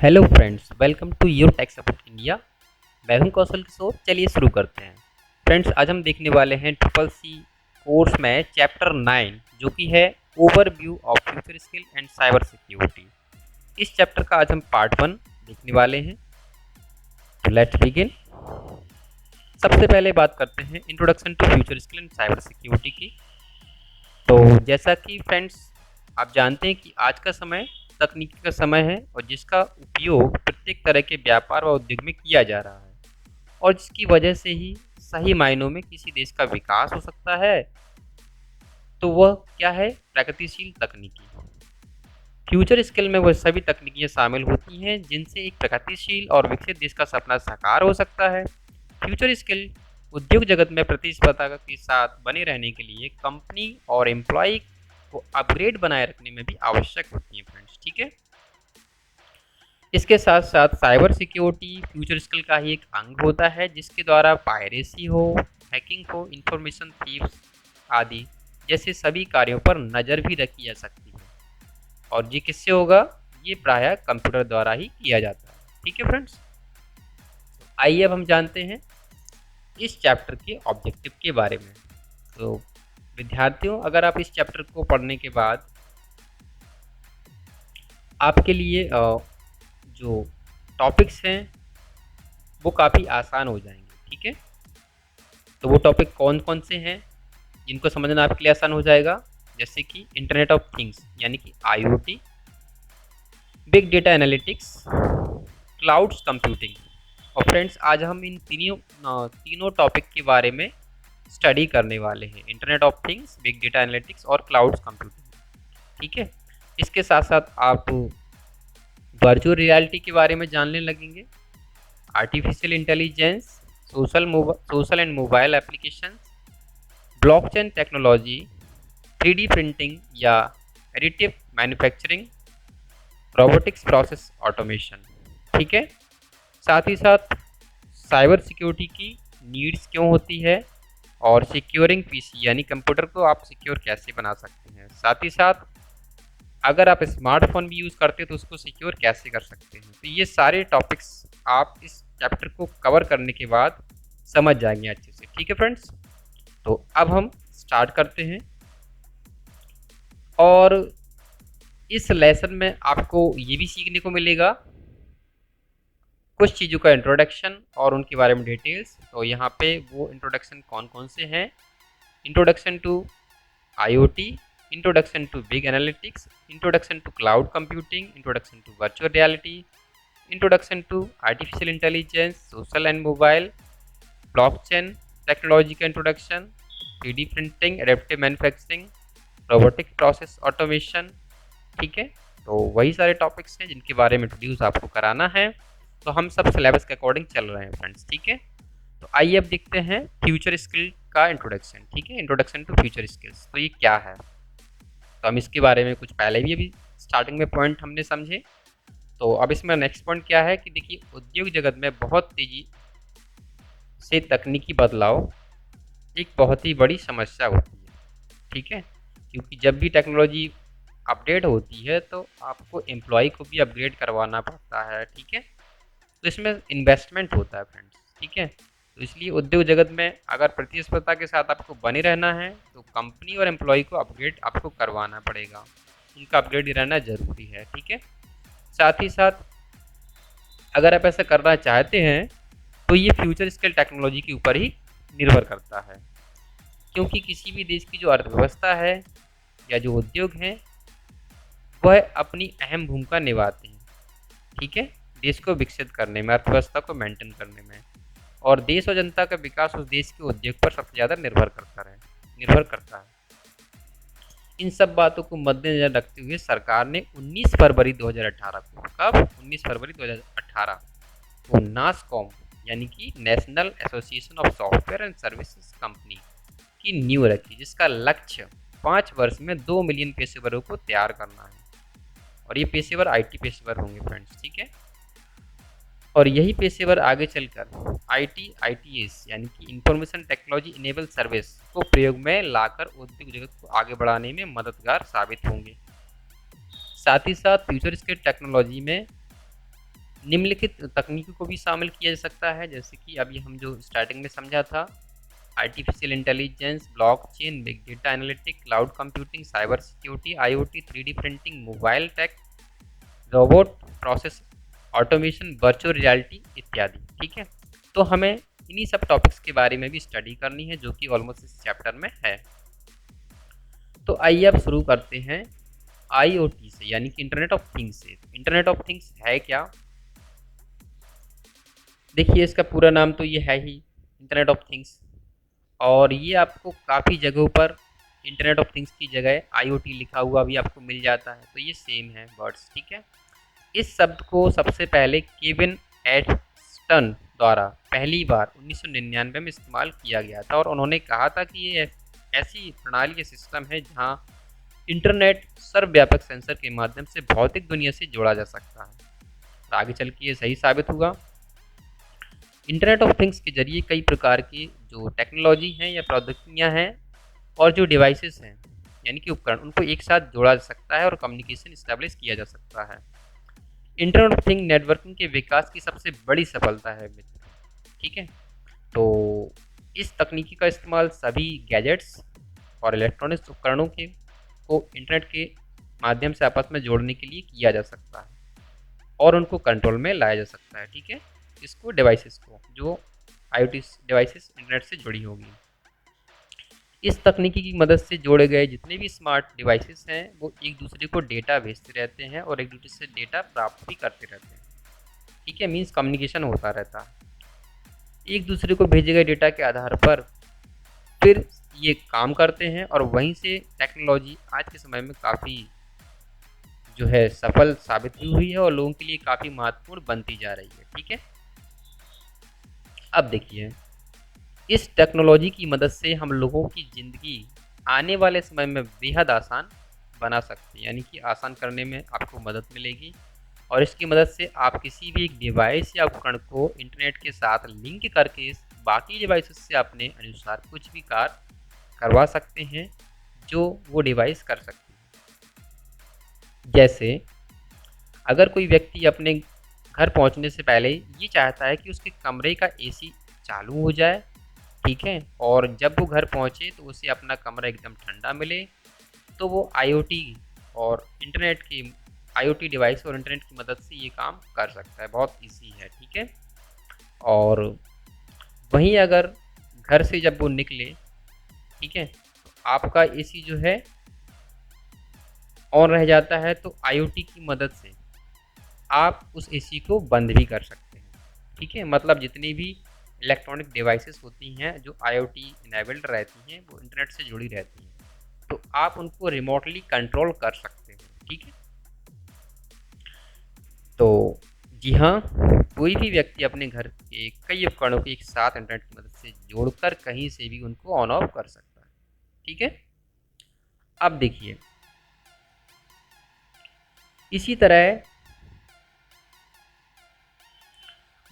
Hello friends, welcome to your tech support India. मैं हूं कौशल किशोर। चलिए शुरू करते हैं। फ्रेंड्स, आज हम देखने वाले हैं ट्रिपल सी कोर्स में चैप्टर 9 जो कि है overview of future skill and cyber security. इस चैप्टर का आज हम पार्ट 1 देखने वाले हैं। तो लेट्स बिगिन। सबसे पहले बात करते हैं introduction to future skill and cyber security की। तो जैसा कि फ्रेंड्स आप जानते हैं कि आज का समय तकनीकी का समय है और जिसका उपयोग प्रत्येक तरह के व्यापार व उद्योग में किया जा रहा है और जिसकी वजह से ही सही मायनों में किसी देश का विकास हो सकता है। तो वह क्या है? प्रगतिशील तकनीकी। फ्यूचर स्किल में वह सभी तकनीकियाँ शामिल होती हैं जिनसे एक प्रगतिशील और विकसित देश का सपना साकार हो सकता है। फ्यूचर स्किल उद्योग जगत में प्रतिस्पर्धा के साथ बने रहने के लिए कंपनी और एम्प्लॉय को अपग्रेड बनाए रखने में भी आवश्यक होती है फ्रेंड्स। ठीक है। इसके साथ साथ साइबर सिक्योरिटी फ्यूचर स्किल का ही एक अंग होता है जिसके द्वारा पायरेसी हो, हैकिंग हो, इंफॉर्मेशन थीव्स आदि जैसे सभी कार्यों पर नज़र भी रखी जा सकती है। और ये किससे होगा? ये प्रायः कंप्यूटर द्वारा ही किया जाता है। ठीक है फ्रेंड्स, आइए अब हम जानते हैं इस चैप्टर के ऑब्जेक्टिव के बारे में। तो विद्यार्थियों, अगर आप इस चैप्टर को पढ़ने के बाद आपके लिए जो टॉपिक्स हैं वो काफ़ी आसान हो जाएंगे। ठीक है। तो वो टॉपिक कौन कौन से हैं जिनको समझना आपके लिए आसान हो जाएगा? जैसे कि इंटरनेट ऑफ थिंग्स यानी कि IoT, big data analytics, clouds computing. और फ्रेंड्स, आज हम इन तीनों टॉपिक के बारे में स्टडी करने वाले हैं। Internet of things, big data analytics और क्लाउड्स कंप्यूटिंग। ठीक है। इसके साथ साथ आप वर्चुअल रियलिटी के बारे में जानने लगेंगे, artificial intelligence, social and mobile application, blockchain technology, 3D printing या additive manufacturing, robotics process automation. ठीक है। साथ ही साथ साइबर सिक्योरिटी की नीड्स क्यों होती है और सिक्योरिंग पीसी यानी कंप्यूटर को आप सिक्योर कैसे बना सकते हैं। साथ ही साथ अगर आप स्मार्टफोन भी यूज़ करते हैं तो उसको सिक्योर कैसे कर सकते हैं। तो ये सारे टॉपिक्स आप इस चैप्टर को कवर करने के बाद समझ जाएंगे अच्छे से। ठीक है फ्रेंड्स, तो अब हम स्टार्ट करते हैं। और इस लेसन में आपको ये भी सीखने को मिलेगा कुछ चीज़ों का इंट्रोडक्शन और उनके बारे में डिटेल्स। तो यहाँ पे वो इंट्रोडक्शन कौन कौन से हैं? Introduction to IoT, introduction to big analytics, introduction to cloud computing, introduction to virtual reality, introduction to artificial intelligence, social and mobile, blockchain technology का introduction, 3D printing, adaptive manufacturing, robotic process automation। ठीक है। तो वही सारे topics हैं जिनके बारे में इंट्रोड्यूस आपको कराना है। तो हम सब सिलेबस के अकॉर्डिंग चल रहे हैं फ्रेंड्स। ठीक है। तो आइए अब देखते हैं फ्यूचर स्किल का इंट्रोडक्शन। ठीक है, इंट्रोडक्शन टू फ्यूचर स्किल्स। तो ये क्या है? तो हम इसके बारे में कुछ पहले भी अभी स्टार्टिंग में पॉइंट हमने समझे। तो अब इसमें नेक्स्ट पॉइंट क्या है कि देखिए, उद्योग जगत में बहुत तेज़ी से तकनीकी बदलाव एक बहुत ही बड़ी समस्या होती है। ठीक है, क्योंकि जब भी टेक्नोलॉजी अपडेट होती है तो आपको एम्प्लॉय को भी अपग्रेड करवाना पड़ता है। ठीक है, तो इसमें इन्वेस्टमेंट होता है फ्रेंड्स। ठीक है, तो इसलिए उद्योग जगत में अगर प्रतिस्पर्धा के साथ आपको बने रहना है तो कंपनी और एम्प्लॉय को अपग्रेड आपको करवाना पड़ेगा। उनका अपग्रेड रहना ज़रूरी है। ठीक है, साथ ही साथ अगर आप ऐसा करना चाहते हैं तो ये फ्यूचर स्किल टेक्नोलॉजी के ऊपर ही निर्भर करता है, क्योंकि किसी भी देश की जो अर्थव्यवस्था है या जो उद्योग हैं वह अपनी अहम भूमिका निभाते हैं। ठीक है, देश को विकसित करने में, अर्थव्यवस्था को मेंटेन करने में, और देश और जनता का विकास उस देश के उद्योग पर सबसे ज़्यादा निर्भर करता है। इन सब बातों को मद्देनजर रखते हुए सरकार ने 19 फरवरी 2018 को, कब? 19 फरवरी 2018 को नासकॉम यानी कि national association of software and services company की नींव रखी, जिसका लक्ष्य 5 वर्ष में 2 मिलियन पेशेवरों को तैयार करना है। और ये पेशेवर IT पेशेवर होंगे फ्रेंड्स। ठीक है, और यही पेशेवर आगे चलकर ITITS यानी कि इंफॉर्मेशन टेक्नोलॉजी इनेबल सर्विस को प्रयोग में लाकर उद्योग जगत को आगे बढ़ाने में मददगार साबित होंगे। साथ ही साथ फ्यूचर स्किल टेक्नोलॉजी में निम्नलिखित तकनीकों को भी शामिल किया जा सकता है, जैसे कि अभी हम जो स्टार्टिंग में समझा था, artificial intelligence, blockchain, big data analytic, cloud computing, cyber security, IoT, 3D printing, mobile tech, robot process automation, virtual reality इत्यादि। ठीक है, तो हमें इन्हीं सब टॉपिक्स के बारे में भी स्टडी करनी है, जो कि ऑलमोस्ट इस चैप्टर में है। तो आइए अब शुरू करते हैं आईओटी से, यानी कि इंटरनेट ऑफ थिंग्स से। इंटरनेट ऑफ थिंग्स है क्या? देखिए, इसका पूरा नाम तो ये है ही, इंटरनेट ऑफ थिंग्स। और ये आपको काफ़ी जगहों पर इंटरनेट ऑफ थिंग्स की जगह आईओटी लिखा हुआ भी आपको मिल जाता है, तो ये सेम है वर्ड्स। ठीक है, इस शब्द को सबसे पहले केविन एडस्टन द्वारा पहली बार 1999 में इस्तेमाल किया गया था, और उन्होंने कहा था कि ये ऐसी प्रणाली या सिस्टम है जहां इंटरनेट सर्वव्यापक सेंसर के माध्यम से भौतिक दुनिया से जोड़ा जा सकता है। और आगे चल के ये सही साबित हुआ। इंटरनेट ऑफ थिंग्स के जरिए कई प्रकार की जो टेक्नोलॉजी हैं या प्रौद्योगिकियाँ हैं और जो डिवाइसेस हैं, यानी कि उपकरण, उनको एक साथ जोड़ा जा सकता है और कम्युनिकेशन इस्टेब्लिश किया जा सकता है। इंटरनेट ऑफ थिंग नेटवर्किंग के विकास की सबसे बड़ी सफलता है मित्र। ठीक है, तो इस तकनीकी का इस्तेमाल सभी गैजेट्स और इलेक्ट्रॉनिक्स उपकरणों के को इंटरनेट के माध्यम से आपस में जोड़ने के लिए किया जा सकता है और उनको कंट्रोल में लाया जा सकता है। ठीक है, इसको डिवाइसेस को, जो आईओटी डिवाइसेस इंटरनेट से जुड़ी होगी। इस तकनीकी की मदद से जोड़े गए जितने भी स्मार्ट डिवाइसेस हैं वो एक दूसरे को डेटा भेजते रहते हैं और एक दूसरे से डेटा प्राप्त भी करते रहते हैं। ठीक है, मीन्स कम्युनिकेशन होता रहता है। एक दूसरे को भेजे गए डेटा के आधार पर फिर ये काम करते हैं, और वहीं से टेक्नोलॉजी आज के समय में काफ़ी जो है सफल साबित भी हुई है और लोगों के लिए काफ़ी महत्वपूर्ण बनती जा रही है। ठीक है, अब देखिए, इस टेक्नोलॉजी की मदद से हम लोगों की ज़िंदगी आने वाले समय में बेहद आसान बना सकते हैं, यानी कि आसान करने में आपको मदद मिलेगी। और इसकी मदद से आप किसी भी एक डिवाइस या उपकरण को इंटरनेट के साथ लिंक करके बाकी डिवाइसेस से अपने अनुसार कुछ भी कार्य करवा सकते हैं जो वो डिवाइस कर सकती है। जैसे अगर कोई व्यक्ति अपने घर पहुंचने से पहले ये चाहता है कि उसके कमरे का एसी चालू हो जाए, ठीक है, और जब वो घर पहुंचे तो उसे अपना कमरा एकदम ठंडा मिले, तो वो आईओटी और इंटरनेट की आईओटी डिवाइस और इंटरनेट की मदद से ये काम कर सकता है। बहुत इजी है। ठीक है, और वहीं अगर घर से जब वो निकले, ठीक है, तो आपका एसी जो है ऑन रह जाता है, तो आईओटी की मदद से आप उस एसी को बंद भी कर सकते हैं। ठीक है, मतलब जितनी भी इलेक्ट्रॉनिक डिवाइसेस होती हैं जो आईओटी इनेबल्ड रहती हैं, वो इंटरनेट से जुड़ी रहती हैं, तो आप उनको रिमोटली कंट्रोल कर सकते हो। ठीक है, तो जी हाँ, कोई भी व्यक्ति अपने घर के कई उपकरणों को एक साथ इंटरनेट की मदद से जोड़कर कहीं से भी उनको ऑन ऑफ कर सकता है। ठीक है, अब देखिए, इसी तरह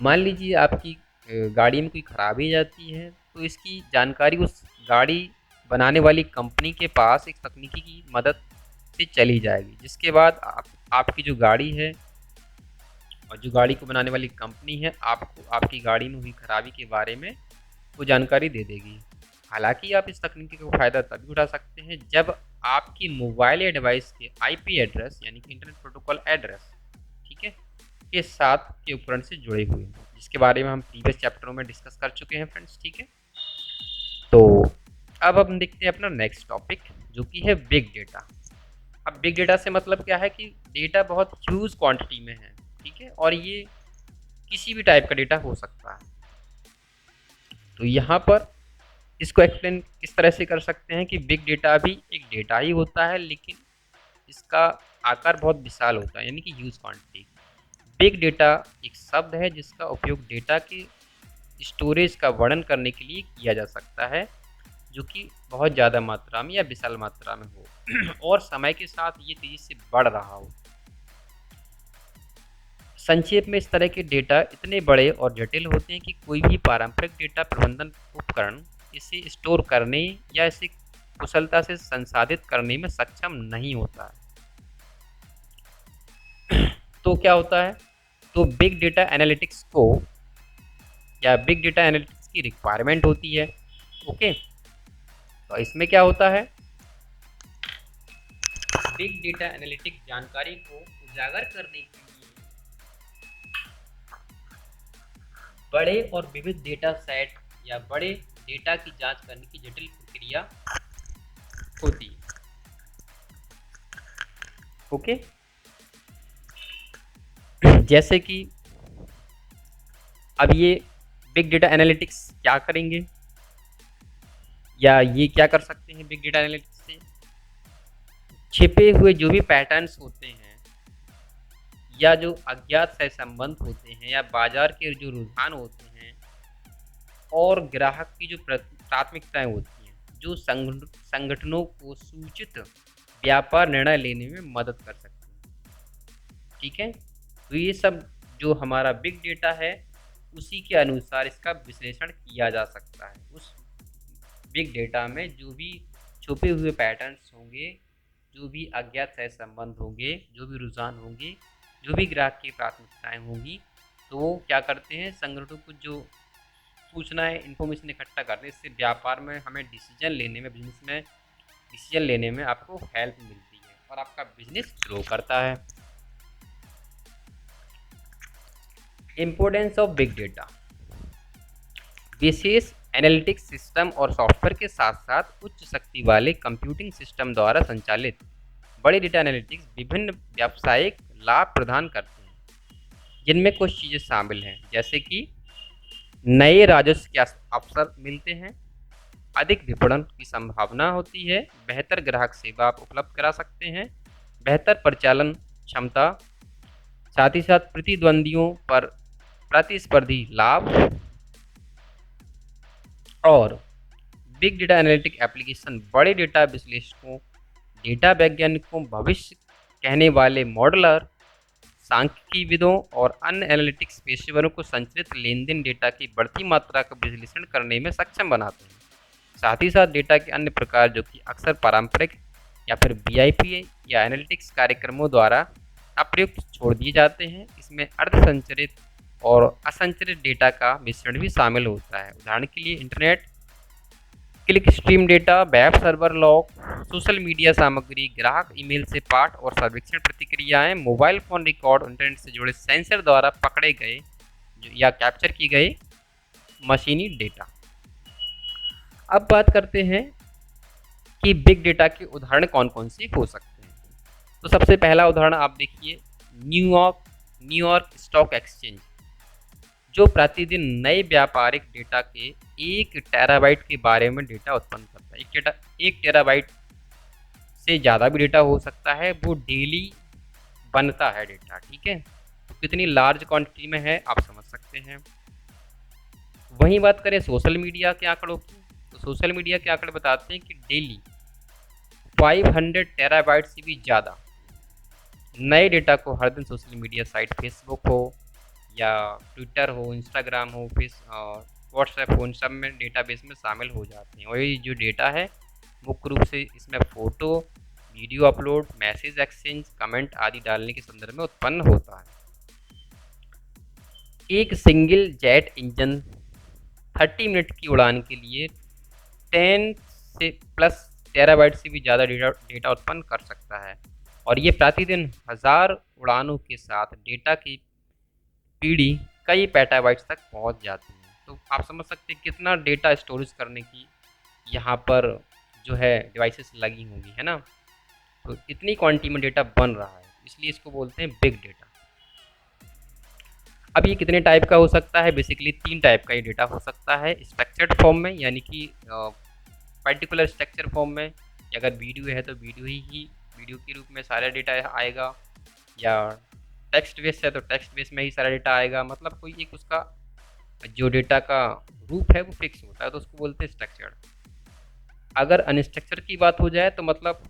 मान लीजिए आपकी गाड़ी में कोई खराबी जाती है, तो इसकी जानकारी उस गाड़ी बनाने वाली कंपनी के पास एक तकनीकी की मदद से चली जाएगी, जिसके बाद आपकी जो गाड़ी है और जो गाड़ी को बनाने वाली कंपनी है आपको आपकी गाड़ी में हुई खराबी के बारे में वो जानकारी दे देगी। हालांकि आप इस तकनीकी का फ़ायदा तभी उठा सकते हैं जब आपकी मोबाइल या डिवाइस के आईपी एड्रेस, यानी कि इंटरनेट प्रोटोकॉल एड्रेस, ठीक है, के साथ के उपकरण से जुड़े हुए हैं, जिसके बारे में हम प्रीवियस चैप्टरों में डिस्कस कर चुके हैं फ्रेंड्स। ठीक है, तो अब हम देखते हैं अपना नेक्स्ट टॉपिक, जो कि है बिग डेटा। अब बिग डेटा से मतलब क्या है कि डेटा बहुत ह्यूज क्वांटिटी में है। ठीक है, और ये किसी भी टाइप का डेटा हो सकता है। तो यहाँ पर इसको एक्सप्लेन किस तरह से कर सकते हैं कि बिग डेटा भी एक डेटा ही होता है, लेकिन इसका आकार बहुत विशाल होता है, यानी कि ह्यूज क्वांटिटी। बिग डेटा एक शब्द है जिसका उपयोग डेटा के स्टोरेज का वर्णन करने के लिए किया जा सकता है, जो कि बहुत ज़्यादा मात्रा में या विशाल मात्रा में हो और समय के साथ ये तेज़ी से बढ़ रहा हो। संक्षेप में, इस तरह के डेटा इतने बड़े और जटिल होते हैं कि कोई भी पारंपरिक डेटा प्रबंधन उपकरण इसे स्टोर करने या इसे कुशलता से संसाधित करने में सक्षम नहीं होता है। तो क्या होता है तो बिग डेटा एनालिटिक्स को या बिग डेटा एनालिटिक्स की रिक्वायरमेंट होती है। ओके, तो इसमें क्या होता है, बिग डेटा एनालिटिक्स जानकारी को उजागर करने के लिए बड़े और विविध डेटा सेट या बड़े डेटा की जांच करने की जटिल प्रक्रिया होती है। ओके, जैसे कि अब ये बिग डेटा एनालिटिक्स क्या करेंगे या ये क्या कर सकते हैं बिग डेटा एनालिटिक्स से, छिपे हुए जो भी पैटर्न्स होते हैं या जो अज्ञात सहसंबंध होते हैं या बाजार के जो रुझान होते हैं और ग्राहक की जो प्राथमिकताएं होती हैं, जो संगठनों को सूचित व्यापार निर्णय लेने में मदद कर सकती हैं। ठीक है, तो ये सब जो हमारा बिग डेटा है उसी के अनुसार इसका विश्लेषण किया जा सकता है। उस बिग डेटा में जो भी छुपे हुए पैटर्न्स होंगे, जो भी अज्ञात सहसंबंध होंगे, जो भी रुझान होंगे, जो भी ग्राहक की प्राथमिकताएं होंगी, तो वो क्या करते हैं, संगठनों को जो सूचनाएं इन्फॉर्मेशन इकट्ठा करते हैं, इससे व्यापार में हमें डिसीजन लेने में, बिजनेस में डिसीजन लेने में आपको हेल्प मिलती है और आपका बिजनेस ग्रो करता है। इम्पोर्टेंस ऑफ बिग डेटा, विशेष एनालिटिक्स सिस्टम और सॉफ्टवेयर के साथ साथ उच्च शक्ति वाले कंप्यूटिंग सिस्टम द्वारा संचालित बड़े डेटा एनालिटिक्स विभिन्न व्यावसायिक लाभ प्रदान करते हैं, जिनमें कुछ चीज़ें शामिल हैं, जैसे कि नए राजस्व के अवसर मिलते हैं, अधिक विपणन की संभावना होती है, बेहतर ग्राहक सेवा आप उपलब्ध करा सकते हैं, बेहतर परिचालन क्षमता, साथ ही साथ प्रतिद्वंदियों पर प्रतिस्पर्धी लाभ और बिग डेटा एनालिटिक एप्लीकेशन बड़े डेटा विश्लेषकों, डेटा वैज्ञानिकों, भविष्य कहने वाले मॉडलर, सांख्यिकीविदों और अन्य एनालिटिक्स पेशेवरों को संचलित लेन-देन डेटा की बढ़ती मात्रा का विश्लेषण करने में सक्षम बनाते हैं। साथ ही साथ डेटा के अन्य प्रकार जो कि अक्सर पारंपरिक या फिर वीआईपी या एनालिटिक्स कार्यक्रमों द्वारा अप्रयुक्त छोड़ दिए जाते हैं। इसमें अर्ध संचरित और असंचरित डेटा का मिश्रण भी शामिल होता है। उदाहरण के लिए internet click stream data, web server log, social media सामग्री, ग्राहक ईमेल से पाठ और सर्वेक्षण प्रतिक्रियाएं, मोबाइल फ़ोन रिकॉर्ड, इंटरनेट से जुड़े सेंसर द्वारा पकड़े गए या कैप्चर किए गए मशीनी डेटा। अब बात करते हैं कि बिग डेटा के उदाहरण कौन कौन से हो सकते हैं। तो सबसे पहला उदाहरण आप देखिए, न्यूयॉर्क स्टॉक एक्सचेंज, जो प्रतिदिन नए व्यापारिक डेटा के 1 टेराबाइट के बारे में डेटा उत्पन्न करता है। 1 टेराबाइट से ज़्यादा भी डेटा हो सकता है, वो डेली बनता है डेटा। ठीक है, तो कितनी लार्ज क्वांटिटी में है आप समझ सकते हैं। वहीं बात करें सोशल मीडिया के आंकड़ों की, तो सोशल मीडिया के आंकड़े बताते हैं कि डेली 500 टेराबाइट से भी ज़्यादा नए डेटा को हर दिन सोशल मीडिया साइट, फेसबुक हो या ट्विटर हो, इंस्टाग्राम हो, व्हाट्सएप हो, इन सब में डेटाबेस में शामिल हो जाते हैं। और ये जो डेटा है मुख्य रूप से इसमें photo, video upload, message exchange, comment आदि डालने के संदर्भ में उत्पन्न होता है। एक सिंगल जेट इंजन 30 मिनट की उड़ान के लिए 10 से प्लस टेराबाइट से भी ज़्यादा डेटा उत्पन्न कर सकता है, और ये प्रतिदिन 1000 उड़ानों के साथ डेटा की पीढ़ी कई पेटाबाइट्स तक पहुंच जाती है। तो आप समझ सकते हैं कितना डेटा स्टोरेज करने की यहाँ पर जो है डिवाइसेस लगी होंगी, है ना। तो इतनी क्वांटिटी में डेटा बन रहा है, इसलिए इसको बोलते हैं बिग डेटा। अब ये कितने टाइप का हो सकता है, बेसिकली 3 टाइप का ये डेटा हो सकता है। स्ट्रक्चर्ड फॉर्म में, यानी कि पर्टिकुलर स्ट्रक्चर फॉर्म में, अगर वीडियो है तो वीडियो के रूप में सारा डेटा आएगा, या टेक्स्ट बेस है तो टेक्स्ट बेस में ही सारा डेटा आएगा। मतलब कोई एक उसका जो डेटा का रूप है वो फिक्स होता है, तो उसको बोलते हैं स्ट्रक्चर्ड। अगर अनस्ट्रक्चर की बात हो जाए तो मतलब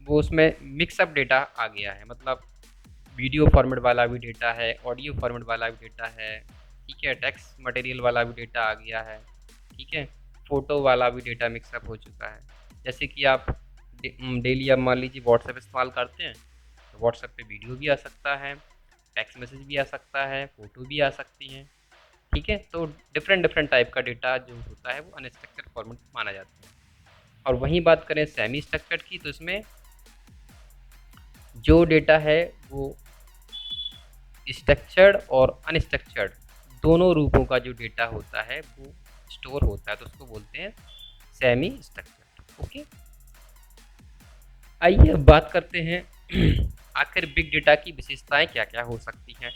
वो उसमें मिक्सअप डेटा आ गया है, मतलब वीडियो फॉर्मेट वाला भी डेटा है, ऑडियो फॉर्मेट वाला भी डेटा है, ठीक है, टेक्स्ट मटेरियल वाला भी डेटा आ गया है, ठीक है, फ़ोटो वाला भी डेटा मिक्सअप हो चुका है। जैसे कि आप डेली अब मान लीजिए व्हाट्सएप इस्तेमाल करते हैं, तो व्हाट्सएप पे वीडियो भी आ सकता है, टेक्स्ट मैसेज भी आ सकता है, फ़ोटो भी आ सकती हैं, ठीक है। तो डिफरेंट डिफरेंट टाइप का डेटा जो होता है वो अनस्ट्रक्चर्ड फॉर्मेट माना जाता है। और वहीं बात करें सेमी स्ट्रक्चर्ड की, तो इसमें जो डेटा है वो स्ट्रक्चर्ड और अनस्ट्रक्चर्ड दोनों रूपों का जो डेटा होता है वो स्टोर होता है, तो उसको बोलते हैं सेमी स्ट्रक्चर्ड। ओके, आइए अब बात करते हैं आखिर बिग डेटा की विशेषताएं क्या क्या हो सकती हैं।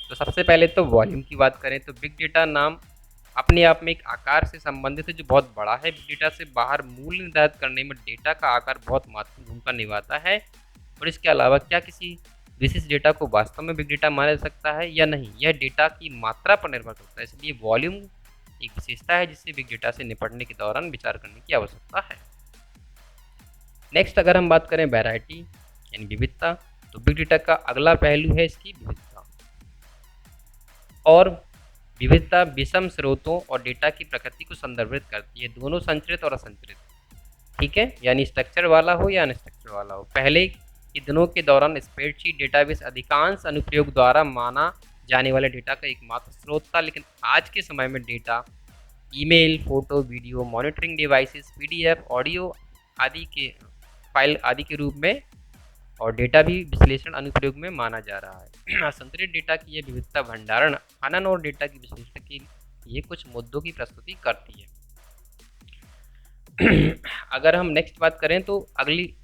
तो सबसे पहले तो वॉल्यूम की बात करें तो बिग डेटा नाम अपने आप में एक आकार से संबंधित है जो बहुत बड़ा है। बिग डेटा से बाहर मूल्य निर्धारित करने में डेटा का आकार बहुत महत्वपूर्ण भूमिका निभाता है। और इसके अलावा क्या किसी विशेष डेटा को वास्तव में बिग डेटा माना जा सकता है या नहीं, यह डेटा की मात्रा पर निर्भर करता है। इसलिए वॉल्यूम एक विशेषता है जिससे बिग डेटा से निपटने के दौरान विचार करने की आवश्यकता है। नेक्स्ट अगर हम बात करें वैरायटी यानी विविधता, तो बिग डेटा का अगला पहलू है इसकी विविधता। और विविधता विषम स्रोतों और डेटा की प्रकृति को संदर्भित करती है, दोनों संचरित और असंचरित, ठीक है, यानी स्ट्रक्चर वाला हो या अनस्ट्रक्चर वाला हो। पहले के दिनों के दौरान स्प्रेडशीट डेटाबेस अधिकांश अनुप्रयोग द्वारा माना जाने वाले डेटा का एकमात्र स्रोत था, लेकिन आज के समय में data email, photo, video, monitoring devices, PDF, audio आदि के फाइल आदि के रूप में और डेटा भी विश्लेषण अनुप्रयोग में माना जा रहा है। असंतुलित डेटा की यह विविधता भंडारण, खनन और डेटा की विश्लेषण के लिए कुछ मुद्दों की प्रस्तुति करती है। अगर हम नेक्स्ट बात करें तो अगली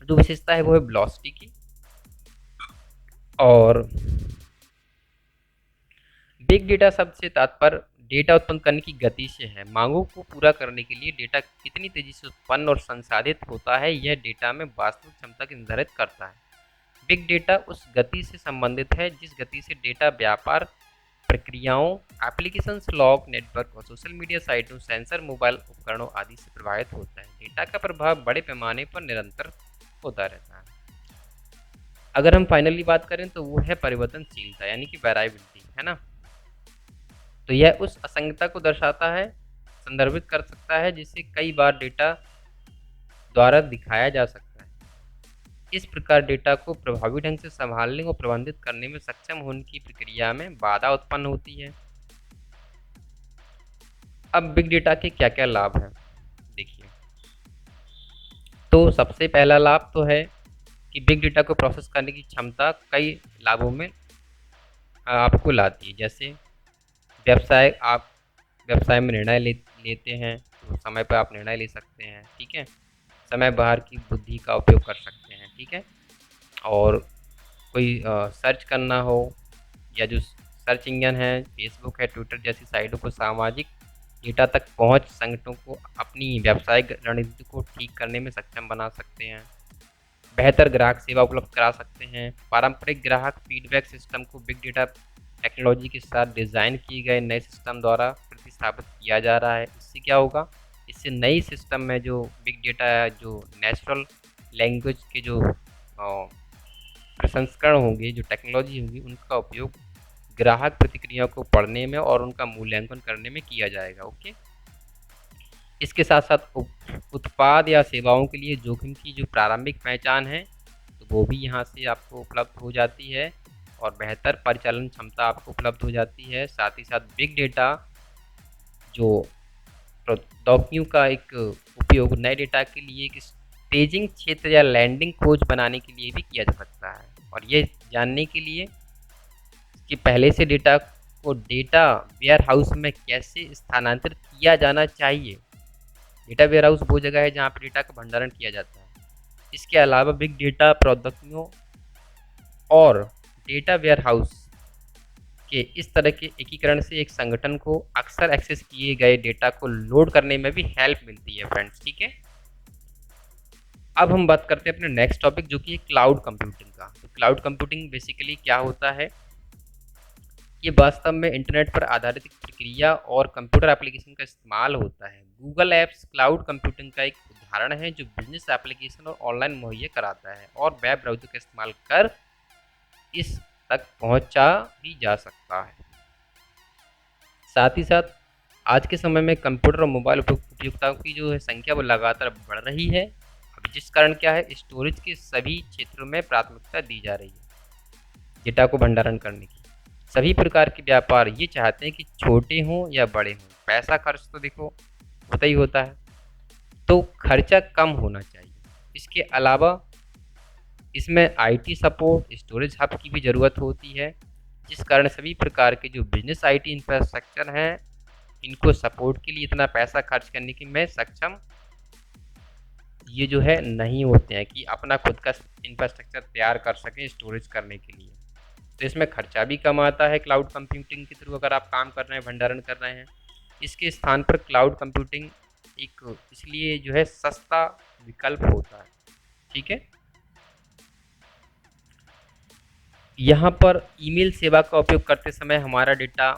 जो विशेषता है वो है वेलोसिटी की। और बिग डेटा शब्द से तात्पर्य डेटा उत्पन्न करने की गति से है। मांगों को पूरा करने के लिए डेटा कितनी तेजी से उत्पन्न और संसाधित होता है, यह डेटा में वास्तविक क्षमता को निर्धारित करता है। बिग डेटा उस गति से संबंधित है जिस गति से डेटा व्यापार प्रक्रियाओं, एप्लीकेशंस, लॉग, नेटवर्क और सोशल मीडिया साइटों, सेंसर, मोबाइल उपकरणों आदि से प्रभावित होता है। डेटा का प्रभाव बड़े पैमाने पर निरंतर होता रहता है। अगर हम फाइनली बात करें तो वो है परिवर्तनशीलता यानी कि वेरिएबिलिटी, है ना। तो यह उस असंगतता को दर्शाता है, संदर्भित कर सकता है जिसे कई बार डेटा द्वारा दिखाया जा सकता है। इस प्रकार डेटा को प्रभावी ढंग से संभालने और प्रबंधित करने में सक्षम होने की प्रक्रिया में बाधा उत्पन्न होती है। अब बिग डेटा के क्या क्या लाभ हैं देखिए। तो सबसे पहला लाभ तो है कि बिग डेटा को प्रोसेस करने की क्षमता कई लाभों में आपको लाती है। जैसे आप व्यवसाय में निर्णय लेते हैं तो समय पर आप निर्णय ले सकते हैं, ठीक है। समय बाहर की बुद्धि का उपयोग कर सकते हैं, ठीक है। और कोई सर्च करना हो या जो सर्च इंजन है, फेसबुक है, ट्विटर जैसी साइटों को सामाजिक डेटा तक पहुंच संगठनों को अपनी व्यावसायिक रणनीति को ठीक करने में सक्षम बना सकते हैं। बेहतर ग्राहक सेवा उपलब्ध करा सकते हैं। पारंपरिक ग्राहक फीडबैक सिस्टम को बिग डेटा टेक्नोलॉजी के साथ डिज़ाइन किए गए नए सिस्टम द्वारा प्रतिस्थापित किया जा रहा है। इससे क्या होगा, इससे नई सिस्टम में जो बिग डेटा है, जो नेचुरल लैंग्वेज के जो प्रसंस्करण होंगे, जो टेक्नोलॉजी होगी, उनका उपयोग ग्राहक प्रतिक्रियाओं को पढ़ने में और उनका मूल्यांकन करने में किया जाएगा। ओके, इसके साथ साथ उत्पाद या सेवाओं के लिए जोखिम की जो प्रारंभिक पहचान है तो वो भी यहाँ से आपको उपलब्ध हो जाती है और बेहतर परिचालन क्षमता आपको उपलब्ध हो जाती है। साथ ही साथ बिग डेटा जो प्रौद्योगिकियों का एक उपयोग नए डेटा के लिए एक स्टेजिंग क्षेत्र या लैंडिंग खोज बनाने के लिए भी किया जा सकता है। और ये जानने के लिए कि पहले से डेटा को डेटा वेयर हाउस में कैसे स्थानांतरित किया जाना चाहिए। डेटा वेयर हाउस वो जगह है जहाँ पर डेटा का भंडारण किया जाता है। इसके अलावा बिग डेटा प्रौद्योगिकियों और डेटा वेयर हाउस के इस तरह के एकीकरण से एक संगठन को अक्सर एक्सेस किए गए डेटा को लोड करने में भी हेल्प मिलती है फ्रेंड्स, ठीक है। अब हम बात करते हैं अपने नेक्स्ट टॉपिक जो कि है क्लाउड कंप्यूटिंग का। तो क्लाउड कंप्यूटिंग बेसिकली क्या होता है, ये वास्तव में इंटरनेट पर आधारित एक प्रक्रिया और कंप्यूटर एप्लीकेशन का इस्तेमाल होता है। गूगल एप्स क्लाउड कंप्यूटिंग का एक उदाहरण है जो बिजनेस एप्लीकेशन और ऑनलाइन मुहैया कराता है और वेब ब्राउज़र का इस्तेमाल कर इस तक पहुंचा भी जा सकता है। साथ ही साथ आज के समय में कंप्यूटर और मोबाइल उपयोगिताओं की जो है संख्या वो लगातार बढ़ रही है, अब जिस कारण क्या है स्टोरेज के सभी क्षेत्रों में प्राथमिकता दी जा रही है। डेटा को भंडारण करने की। सभी प्रकार के व्यापार ये चाहते हैं कि छोटे हों या बड़े हों, पैसा खर्च तो देखो होता ही होता है, तो खर्चा कम होना चाहिए। इसके अलावा इसमें आईटी सपोर्ट, स्टोरेज हब की भी ज़रूरत होती है, जिस कारण सभी प्रकार के जो बिजनेस आईटी इंफ्रास्ट्रक्चर हैं, इनको सपोर्ट के लिए इतना पैसा खर्च करने की में सक्षम ये जो है नहीं होते हैं कि अपना खुद का इंफ्रास्ट्रक्चर तैयार कर सकें स्टोरेज करने के लिए। तो इसमें खर्चा भी कम आता है क्लाउड कंप्यूटिंग के थ्रू अगर आप काम कर रहे हैं, भंडारण कर रहे हैं। इसके स्थान पर क्लाउड कंप्यूटिंग एक इसलिए जो है सस्ता विकल्प होता है। ठीक है, यहाँ पर ईमेल सेवा का उपयोग करते समय हमारा डेटा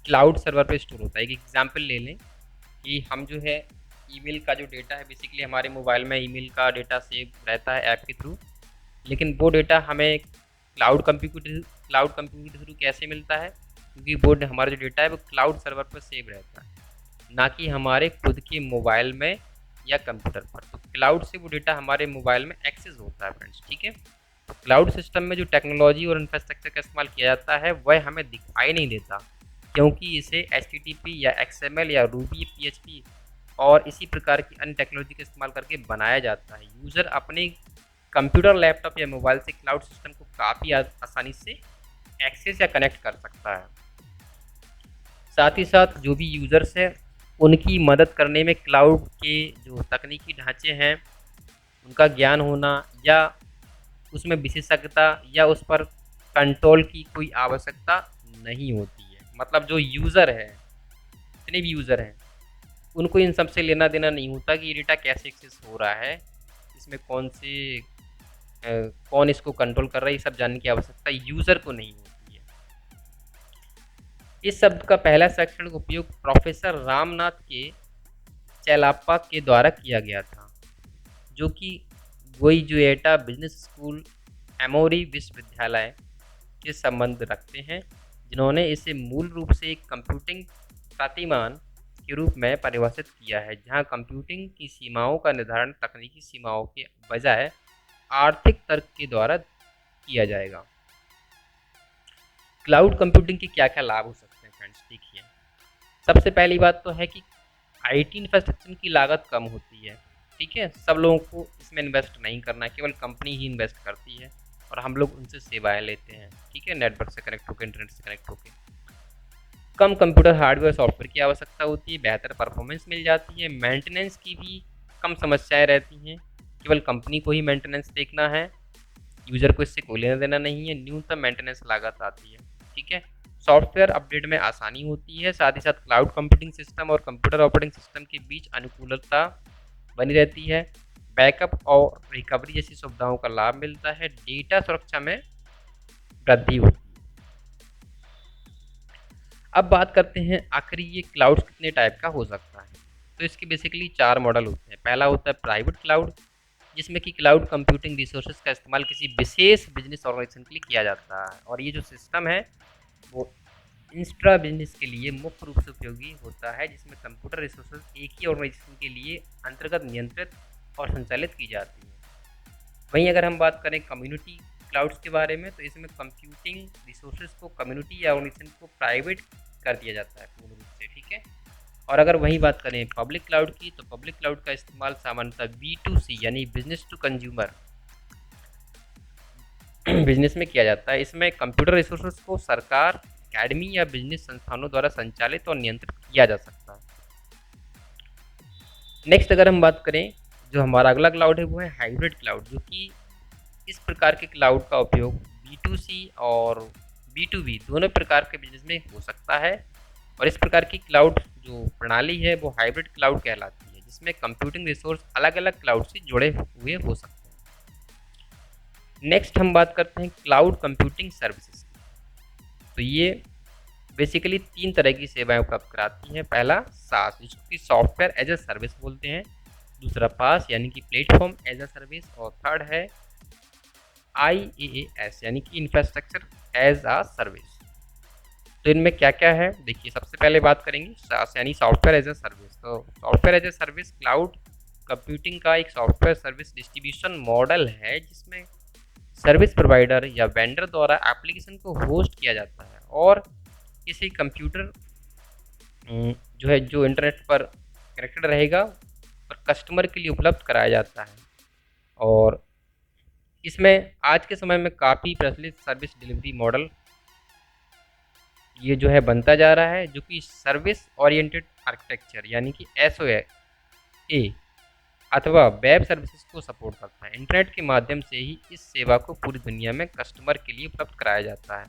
क्लाउड सर्वर पे स्टोर होता है। एक एग्जांपल ले लें कि हम जो है ईमेल का जो डेटा है बेसिकली हमारे मोबाइल में ईमेल का डेटा सेव रहता है ऐप के थ्रू, लेकिन वो डेटा हमें क्लाउड कंप्यूटिंग के थ्रू कैसे मिलता है, क्योंकि वो हमारा जो डेटा है वो क्लाउड सर्वर पर सेव रहता है, ना कि हमारे खुद के मोबाइल में या कंप्यूटर पर। तो क्लाउड से वो डेटा हमारे मोबाइल में एक्सेस होता है फ्रेंड्स। ठीक है, तो क्लाउड सिस्टम में जो टेक्नोलॉजी और इंफ्रास्ट्रक्चर का इस्तेमाल किया जाता है वह हमें दिखाई नहीं देता, क्योंकि इसे HTTP या XML या रूबी PHP और इसी प्रकार की अन्य टेक्नोलॉजी का इस्तेमाल करके बनाया जाता है। यूज़र अपने कंप्यूटर, लैपटॉप या मोबाइल से क्लाउड सिस्टम को काफ़ी आसानी से एक्सेस या कनेक्ट कर सकता है। साथ ही साथ जो भी यूज़र्स हैं उनकी मदद करने में क्लाउड के जो तकनीकी ढांचे हैं उनका ज्ञान होना या उसमें विशेषज्ञता या उस पर कंट्रोल की कोई आवश्यकता नहीं होती है। मतलब जो यूज़र है, जितने भी यूज़र हैं, उनको इन सब से लेना देना नहीं होता कि ये डेटा कैसे एक्सेस हो रहा है, इसमें कौन इसको कंट्रोल कर रहा है, ये सब जानने की आवश्यकता यूज़र को नहीं होती है। इस शब्द का पहला शैक्षणिक उपयोग प्रोफेसर रामनाथ के चेलाप्पा के द्वारा किया गया था, जो कि गोइजुएटा बिजनेस स्कूल, एमोरी विश्वविद्यालय के संबंध रखते हैं, जिन्होंने इसे मूल रूप से एक कंप्यूटिंग प्रतिमान के रूप में परिभाषित किया है, जहां कंप्यूटिंग की सीमाओं का निर्धारण तकनीकी सीमाओं के बजाय आर्थिक तर्क के द्वारा किया जाएगा। क्लाउड कंप्यूटिंग के क्या क्या लाभ हो सकते हैं फ्रेंड्स, देखिए। सबसे पहली बात तो है कि आईटी इंफ्रास्ट्रक्चर की लागत कम होती है। ठीक है, सब लोगों को इसमें इन्वेस्ट नहीं करना है, केवल कंपनी ही इन्वेस्ट करती है और हम लोग उनसे सेवाएं लेते हैं। ठीक है, नेटवर्क से कनेक्ट होकर, इंटरनेट से कनेक्ट होकर। कम कंप्यूटर हार्डवेयर सॉफ्टवेयर की आवश्यकता होती है, बेहतर परफॉर्मेंस मिल जाती है, मेंटेनेंस की भी कम समस्याएं रहती हैं, केवल कंपनी को ही मेंटेनेंस देखना है, यूज़र को इससे कोई लेना देना नहीं है, न्यूनतम मेंटेनेंस लागत आती है। ठीक है, सॉफ्टवेयर अपडेट में आसानी होती है, साथ ही साथ क्लाउड कंप्यूटिंग सिस्टम और कंप्यूटर ऑपरेटिंग सिस्टम के बीच अनुकूलता बनी रहती है, बैकअप और रिकवरी जैसी सुविधाओं का लाभ मिलता है, डेटा सुरक्षा में वृद्धि होती है। अब बात करते हैं आखिर ये क्लाउड कितने टाइप का हो सकता है। तो इसके बेसिकली 4 मॉडल होते हैं। पहला होता है प्राइवेट क्लाउड, जिसमें कि क्लाउड कंप्यूटिंग रिसोर्सेज का इस्तेमाल किसी विशेष बिजनेस ऑर्गेनाइजेशन के लिए किया जाता है, और ये जो सिस्टम है वो इंस्ट्रा बिजनेस के लिए मुख्य रूप से उपयोगी होता है, जिसमें कंप्यूटर रिसोर्सेज एक ही ऑर्गेनाइजेशन के लिए अंतर्गत नियंत्रित और संचालित की जाती है। वहीं अगर हम बात करें कम्युनिटी क्लाउड्स के बारे में, तो इसमें कंप्यूटिंग रिसोर्सेज को कम्युनिटी या ऑर्गेनाइजेशन को प्राइवेट कर दिया जाता है पूर्ण रूप से। ठीक है, और अगर वही बात करें पब्लिक क्लाउड की, तो पब्लिक क्लाउड का इस्तेमाल सामान्यतः B2C यानी बिजनेस टू कंज्यूमर बिजनेस में किया जाता है। इसमें कंप्यूटर रिसोर्सेज को सरकार, एकेडमी या बिजनेस संस्थानों द्वारा संचालित और नियंत्रित किया जा सकता है। नेक्स्ट अगर हम बात करें, जो हमारा अगला क्लाउड है वो है हाइब्रिड क्लाउड, जो कि इस प्रकार के क्लाउड का उपयोग B2C और B2B दोनों प्रकार के बिजनेस में हो सकता है, और इस प्रकार की क्लाउड जो प्रणाली है वो हाइब्रिड क्लाउड कहलाती है, जिसमें कंप्यूटिंग रिसोर्स अलग अलग क्लाउड से जुड़े हुए हो सकते हैं। नेक्स्ट हम बात करते हैं क्लाउड कंप्यूटिंग सर्विसेज। तो ये बेसिकली 3 तरह की सेवाएं उपलब्ध कराती हैं। पहला SaaS, जिसको सॉफ्टवेयर एज ए सर्विस बोलते हैं, दूसरा PaaS यानी कि प्लेटफॉर्म एज ए सर्विस, और थर्ड है IaaS यानी कि इंफ्रास्ट्रक्चर एज आ सर्विस। तो इनमें क्या क्या है, देखिए। सबसे पहले बात करेंगे SaaS यानी सॉफ्टवेयर एज ए सर्विस। तो software as a service cloud computing का एक सॉफ्टवेयर सर्विस डिस्ट्रीब्यूशन मॉडल है, जिसमें सर्विस प्रोवाइडर या वेंडर द्वारा एप्लीकेशन को होस्ट किया जाता है और किसी कंप्यूटर जो है जो इंटरनेट पर कनेक्टेड रहेगा और कस्टमर के लिए उपलब्ध कराया जाता है। और इसमें आज के समय में काफ़ी प्रचलित सर्विस डिलीवरी मॉडल ये जो है बनता जा रहा है, जो कि सर्विस ओरिएंटेड आर्किटेक्चर यानी कि SOA अथवा वेब सर्विसेज को सपोर्ट करता है। इंटरनेट के माध्यम से ही इस सेवा को पूरी दुनिया में कस्टमर के लिए उपलब्ध कराया जाता है।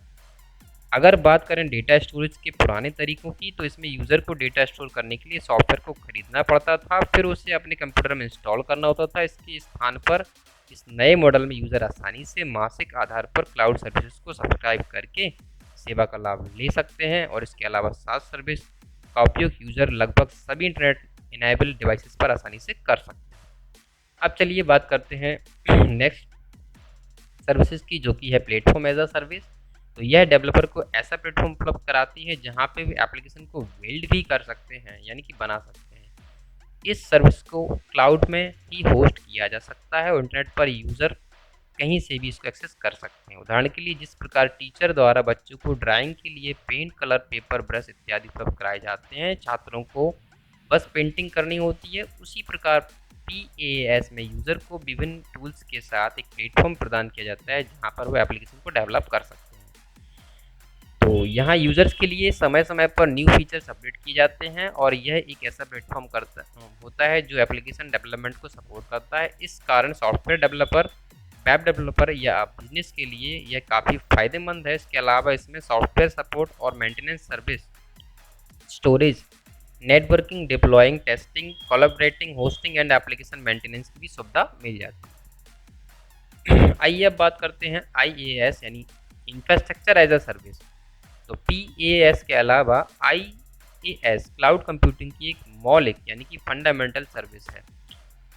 अगर बात करें डेटा स्टोरेज के पुराने तरीकों की, तो इसमें यूज़र को डेटा स्टोर करने के लिए सॉफ्टवेयर को खरीदना पड़ता था, फिर उसे अपने कंप्यूटर में इंस्टॉल करना होता था। इसके स्थान पर इस नए मॉडल में यूज़र आसानी से मासिक आधार पर क्लाउड सर्विसेज को सब्सक्राइब करके सेवा का लाभ ले सकते हैं। और इसके अलावा SaaS सर्विस का उपयोग यूज़र लगभग सभी इंटरनेट इनेबल डिवाइसेस पर आसानी से कर सकते हैं। अब चलिए बात करते हैं नेक्स्ट सर्विसेज की, जो कि है प्लेटफॉर्म एज अ सर्विस। तो यह डेवलपर को ऐसा प्लेटफॉर्म उपलब्ध कराती है जहां पे भी एप्लीकेशन को बिल्ड भी कर सकते हैं, यानी कि बना सकते हैं। इस सर्विस को क्लाउड में ही होस्ट किया जा सकता है और इंटरनेट पर यूज़र कहीं से भी इसको एक्सेस कर सकते हैं। उदाहरण के लिए जिस प्रकार टीचर द्वारा बच्चों को ड्राइंग के लिए पेंट, कलर, पेपर, ब्रश इत्यादि उपलब्ध कराए जाते हैं, छात्रों को बस पेंटिंग करनी होती है, उसी प्रकार PaaS में यूज़र को विभिन्न टूल्स के साथ एक प्लेटफॉर्म प्रदान किया जाता है जहां पर वो एप्लीकेशन को डेवलप कर सकते हैं। तो यहाँ यूज़र्स के लिए समय समय पर न्यू फीचर्स अपडेट किए जाते हैं और यह एक ऐसा प्लेटफॉर्म होता है जो एप्लीकेशन डेवलपमेंट को सपोर्ट करता है। इस कारण सॉफ्टवेयर डेवलपर, वेब डेवलपर या बिजनेस के लिए यह काफ़ी फायदेमंद है। इसके अलावा इसमें सॉफ्टवेयर सपोर्ट और maintenance service, storage, networking, deploying, testing, collaborating, hosting and application maintenance की भी सुविधा मिल जाती है। आइए अब बात करते हैं IaaS यानी इंफ्रास्ट्रक्चर एज अ सर्विस। तो PaaS के अलावा IaaS क्लाउड कंप्यूटिंग की एक मौलिक यानी कि फंडामेंटल सर्विस है।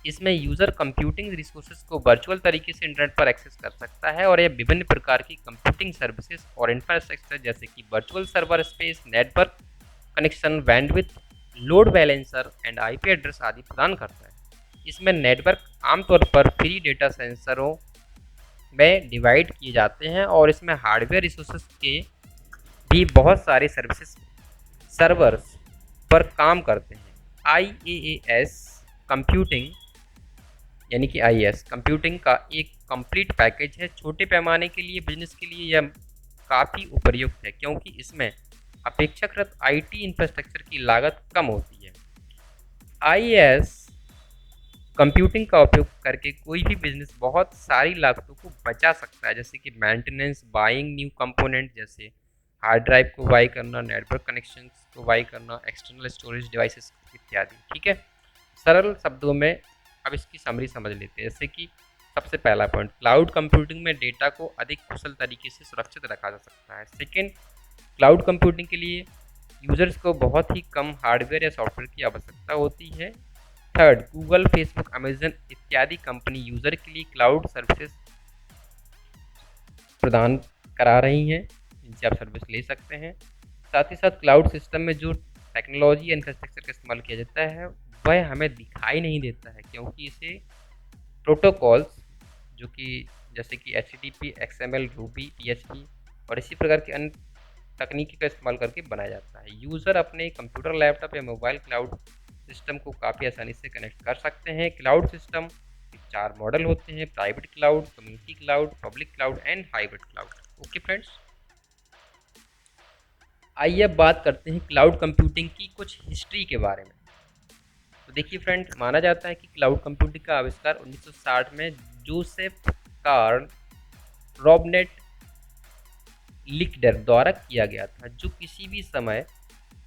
इसमें यूज़र कंप्यूटिंग रिसोर्सेज को वर्चुअल तरीके से इंटरनेट पर एक्सेस कर सकता है और यह विभिन्न प्रकार की कंप्यूटिंग सर्विसेज और इंफ्रास्ट्रक्चर जैसे कि virtual server space, network connection, bandwidth, load balancer and IP address आदि प्रदान करता है। इसमें नेटवर्क आमतौर पर फ्री डेटा सेंसरों में डिवाइड किए जाते हैं और इसमें हार्डवेयर रिसोर्सेज के भी बहुत सारे सर्विसेज सर्वर्स पर काम करते हैं। IaaS कंप्यूटिंग यानी कि IaaS कंप्यूटिंग का एक कंप्लीट पैकेज है। छोटे पैमाने के लिए, बिजनेस के लिए यह काफ़ी उपयुक्त है क्योंकि इसमें अपेक्षाकृत IT इंफ्रास्ट्रक्चर की लागत कम होती है। IaaS कंप्यूटिंग का उपयोग करके कोई भी बिजनेस बहुत सारी लागतों को बचा सकता है, जैसे कि मेंटेनेंस, बाइंग न्यू कंपोनेंट जैसे हार्ड ड्राइव को बाई करना, नेटवर्क कनेक्शंस को बाई करना, एक्सटर्नल स्टोरेज डिवाइसेस इत्यादि। ठीक है, सरल शब्दों में अब इसकी समरी समझ लेते हैं। जैसे कि सबसे पहला पॉइंट, क्लाउड कंप्यूटिंग में डेटा को अधिक कुशल तरीके से सुरक्षित रखा जा सकता है। सेकेंड, क्लाउड कंप्यूटिंग के लिए यूजर्स को बहुत ही कम हार्डवेयर या सॉफ्टवेयर की आवश्यकता होती है। थर्ड, गूगल, फेसबुक, अमेजन इत्यादि कंपनी यूजर के लिए क्लाउड सर्विसेज प्रदान करा रही हैं, जिनसे आप सर्विस ले सकते हैं। साथ ही साथ क्लाउड सिस्टम में जो टेक्नोलॉजी या इंफ्रास्ट्रक्चर का इस्तेमाल किया जाता है वह हमें दिखाई नहीं देता है, क्योंकि इसे प्रोटोकॉल्स जो कि जैसे कि HTTP, XML, रूबी, PHP और इसी प्रकार की अन्य तकनीकी का इस्तेमाल करके बनाया जाता है। यूज़र अपने कंप्यूटर, लैपटॉप या मोबाइल क्लाउड सिस्टम को काफ़ी आसानी से कनेक्ट कर सकते हैं। क्लाउड सिस्टम के 4 मॉडल होते हैं: private cloud, community cloud, public cloud and hybrid cloud. Okay friends, आइए अब बात करते हैं क्लाउड कंप्यूटिंग की कुछ हिस्ट्री के बारे में। तो देखिए फ्रेंड, माना जाता है कि क्लाउड कंप्यूटिंग का आविष्कार 1960 में जोसेफ कार्ल रॉबनेट लिकडर द्वारा किया गया था, जो किसी भी समय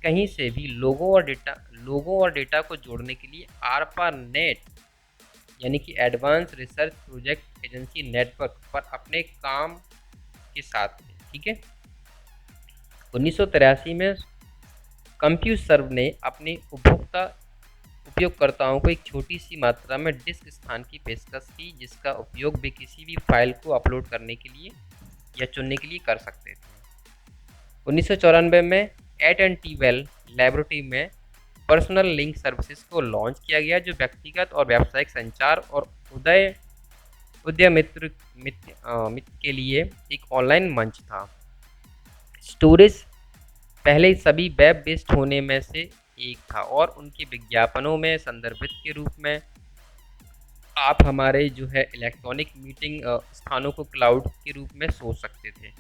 कहीं से भी लोगों और डेटा को जोड़ने के लिए ARPANET यानी कि advance research project agency network पर अपने काम के साथ थे। ठीक है, 1983 में कंप्यूसर्व ने अपने उपयोगकर्ताओं को एक छोटी सी मात्रा में डिस्क स्थान की पेशकश की, जिसका उपयोग वे किसी भी फाइल को अपलोड करने के लिए या चुनने के लिए कर सकते थे। 1994 में AT&T वेल लैबोरेटरी में पर्सनल लिंक सर्विसेज को लॉन्च किया गया, जो व्यक्तिगत और व्यावसायिक संचार और उद्यमित्र मित्र के लिए एक ऑनलाइन मंच था। स्टोरेज पहले सभी वेब बेस्ड होने में से एक था और उनके विज्ञापनों में संदर्भित के रूप में आप हमारे जो है इलेक्ट्रॉनिक मीटिंग स्थानों को क्लाउड के रूप में सोच सकते थे।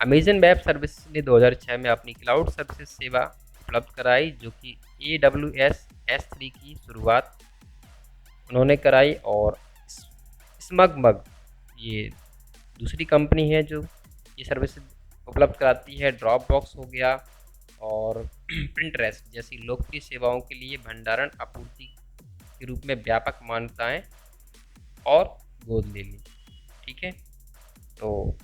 अमेजन वेब सर्विस ने 2006 में अपनी क्लाउड सर्विसेज सेवा उपलब्ध कराई, जो कि AWS S3 की शुरुआत उन्होंने कराई। और स्मगमग ये दूसरी कंपनी है जो ये सर्विस उपलब्ध कराती है। ड्रॉप बॉक्स हो गया और प्रिंटरेस्ट जैसी लोकप्रिय सेवाओं के लिए भंडारण आपूर्ति के रूप में व्यापक मान्यताएं और गोद ले ली। ठीक है, तो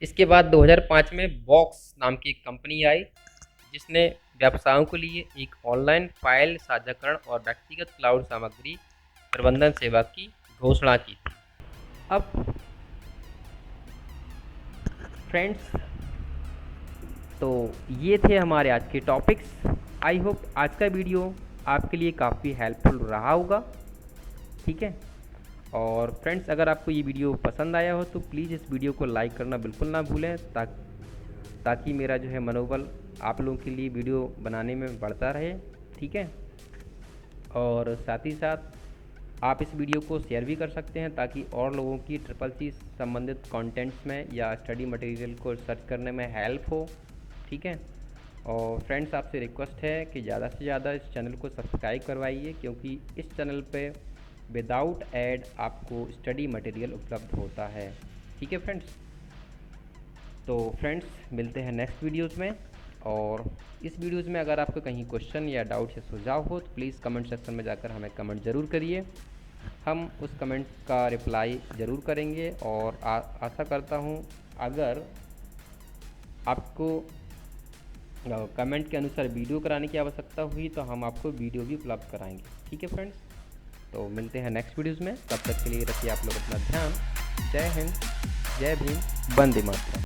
इसके बाद 2005 में बॉक्स नाम की एक कंपनी आई, जिसने व्यवसायों के लिए एक ऑनलाइन फाइल साझाकरण और व्यक्तिगत क्लाउड सामग्री प्रबंधन सेवा की घोषणा की थी। अब फ्रेंड्स, तो ये थे हमारे आज के टॉपिक्स। आई होप आज का वीडियो आपके लिए काफ़ी हेल्पफुल रहा होगा। ठीक है, और फ्रेंड्स, अगर आपको ये वीडियो पसंद आया हो तो प्लीज़ इस वीडियो को लाइक करना बिल्कुल ना भूलें, ताकि मेरा जो है मनोबल आप लोगों के लिए वीडियो बनाने में बढ़ता रहे। ठीक है, और साथ ही साथ आप इस वीडियो को शेयर भी कर सकते हैं, ताकि और लोगों की CCC संबंधित कंटेंट्स में या स्टडी मटेरियल को सर्च करने में हेल्प हो। ठीक है, और फ्रेंड्स, आपसे रिक्वेस्ट है कि ज़्यादा से ज़्यादा इस चैनल को सब्सक्राइब करवाइए, क्योंकि इस चैनल पे विदाउट ऐड आपको स्टडी मटेरियल उपलब्ध होता है। ठीक है फ्रेंड्स, तो फ्रेंड्स मिलते हैं नेक्स्ट वीडियोज़ में। और इस वीडियोज़ में अगर आपको कहीं क्वेश्चन या डाउट या सुझाव हो तो प्लीज़ कमेंट सेक्शन में जाकर हमें कमेंट ज़रूर करिए। हम उस कमेंट का रिप्लाई ज़रूर करेंगे। और आशा करता हूँ अगर आपको कमेंट के अनुसार वीडियो कराने की आवश्यकता हुई तो हम आपको वीडियो भी उपलब्ध कराएंगे। ठीक है फ्रेंड्स, तो मिलते हैं नेक्स्ट वीडियोज़ में। तब तक के लिए रखिए आप लोग अपना ध्यान। जय हिंद, जय भीम, वंदे मातरम।